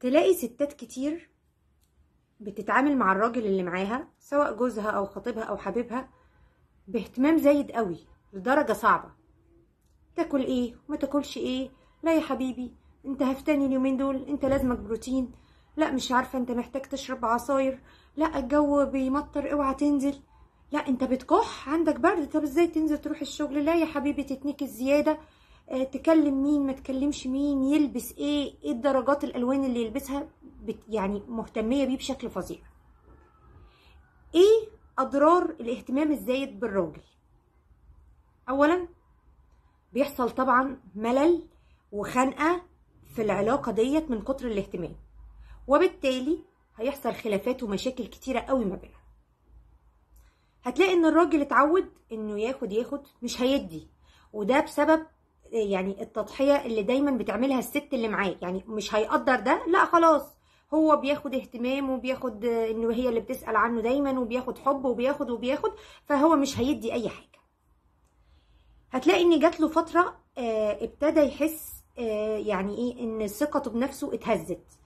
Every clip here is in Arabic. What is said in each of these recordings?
تلاقي ستات كتير بتتعامل مع الراجل اللي معاها سواء جوزها او خطيبها او حبيبها باهتمام زايد قوي لدرجة صعبة. تاكل ايه وما تاكلش ايه؟ لا يا حبيبي انت هفتاني اليومين دول، انت لازمك بروتين، لا مش عارفة انت محتاج تشرب عصاير، لا الجو بيمطر اوعى تنزل، لا انت بتكح عندك برد، طب ازاي تنزل تروح الشغل؟ لا يا حبيبي تتنكس زيادة، تكلم مين ما تكلمش مين، يلبس ايه الدرجات الالوان اللي يلبسها، يعني مهتمية بيه بشكل فظيع. ايه اضرار الاهتمام الزايد بالراجل؟ اولا بيحصل طبعا ملل وخنقة في العلاقة ديت من كتر الاهتمام، وبالتالي هيحصل خلافات ومشاكل كتيرة قوي ما بينهم. هتلاقي ان الراجل اتعود انه ياخد مش هيدي، وده بسبب يعني التضحية اللي دايما بتعملها الست اللي معاه، يعني مش هيقدر ده، لا خلاص هو بياخد اهتمام وبياخد انه هي اللي بتسأل عنه دايما وبياخد حب وبياخد فهو مش هيدي اي حاجة. هتلاقي ان جات له فترة ابتدى يحس يعني ايه ان ثقته بنفسه اتهزت،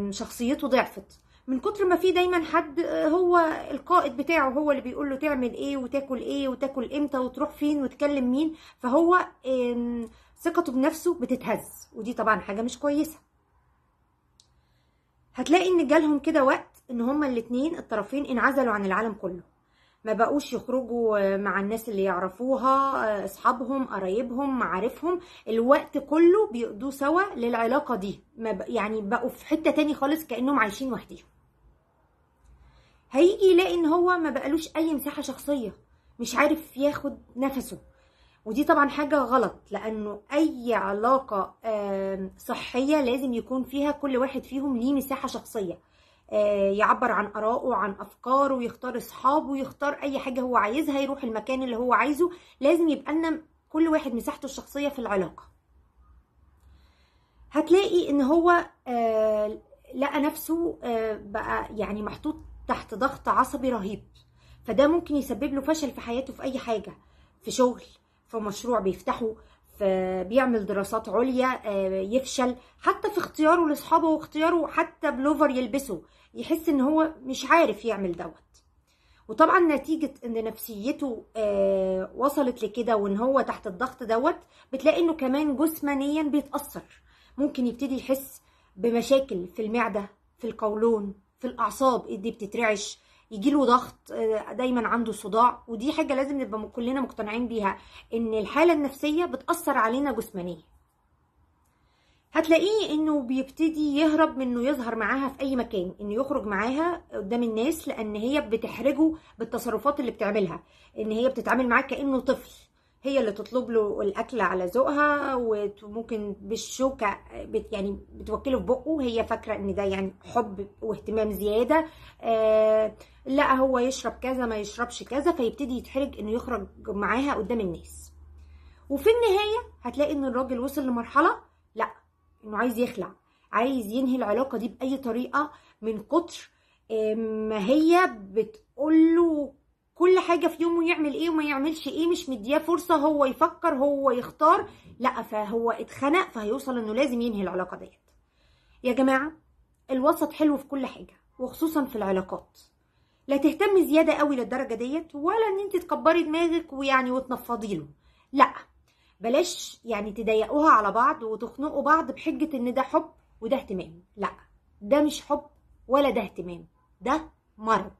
شخصيته ضعفت من كتر ما في دايما حد هو القائد بتاعه، هو اللي بيقول له تعمل ايه وتاكل امتى وتروح فين وتكلم مين، فهو ثقته بنفسه بتتهز، ودي طبعا حاجة مش كويسة. هتلاقي ان جالهم كده وقت ان هما الاتنين الطرفين انعزلوا عن العالم كله، ما بقوش يخرجوا مع الناس اللي يعرفوها، اصحابهم قرايبهم معارفهم، الوقت كله بيقضوه سوا للعلاقة دي، يعني بقوا في حتة تاني خالص كأنهم عايشين وحديهم. هيجي يلاقي ان هو ما بقالوش اي مساحة شخصية، مش عارف ياخد نفسه، ودي طبعا حاجة غلط، لانه اي علاقة صحية لازم يكون فيها كل واحد فيهم ليه مساحة شخصية، يعبر عن آرائه عن أفكاره، يختار أصحابه، يختار أي حاجة هو عايزها، يروح المكان اللي هو عايزه، لازم يبقى لنا كل واحد مساحته الشخصية في العلاقة. هتلاقي إن هو لقى نفسه بقى يعني محطوط تحت ضغط عصبي رهيب، فده ممكن يسبب له فشل في حياته، في أي حاجة، في شغل، في مشروع بيفتحه، بيعمل دراسات عليا يفشل، حتى في اختياره لاصحابه واختياره حتى بلوفر يلبسه، يحس ان هو مش عارف يعمل دوت. وطبعا نتيجة ان نفسيته وصلت لكده وان هو تحت الضغط دوت، بتلاقي انه كمان جسمانيا بيتأثر، ممكن يبتدي يحس بمشاكل في المعدة، في القولون، في الاعصاب، ايديه بتترعش، يجيله ضغط، دايما عنده صداع، ودي حاجة لازم نبقى كلنا مقتنعين بيها، ان الحالة النفسية بتأثر علينا جسمانيا. هتلاقيه انه بيبتدي يهرب من انه يظهر معاها في اي مكان، انه يخرج معاها قدام الناس، لان هي بتحرجه بالتصرفات اللي بتعملها، ان هي بتتعامل معاه كأنه طفل، هي اللي تطلب له الاكل على ذوقها، وممكن بالشوكه يعني بتوكله في بقه، هي فاكره ان ده يعني حب واهتمام زياده، لا هو يشرب كذا ما يشربش كذا، فيبتدي يتحرج انه يخرج معاها قدام الناس. وفي النهايه هتلاقي ان الراجل وصل لمرحله لا انه عايز يخلع، عايز ينهي العلاقه دي باي طريقه، من كتر ما هي بتقوله كل حاجة في يومه يعمل ايه وما يعملش ايه، مش مدياه فرصة هو يفكر هو يختار، لا فهو اتخنق، فهيوصل انه لازم ينهي العلاقة ديت. يا جماعة الوسط حلو في كل حاجة، وخصوصا في العلاقات، لا تهتمي زيادة قوي للدرجة ديت، ولا ان انت تكبري دماغك ويعني وتنفضي له، لا بلاش يعني تضايقوها على بعض وتخنقوا بعض بحجة ان ده حب وده اهتمام، لا ده مش حب ولا ده اهتمام، ده مرض.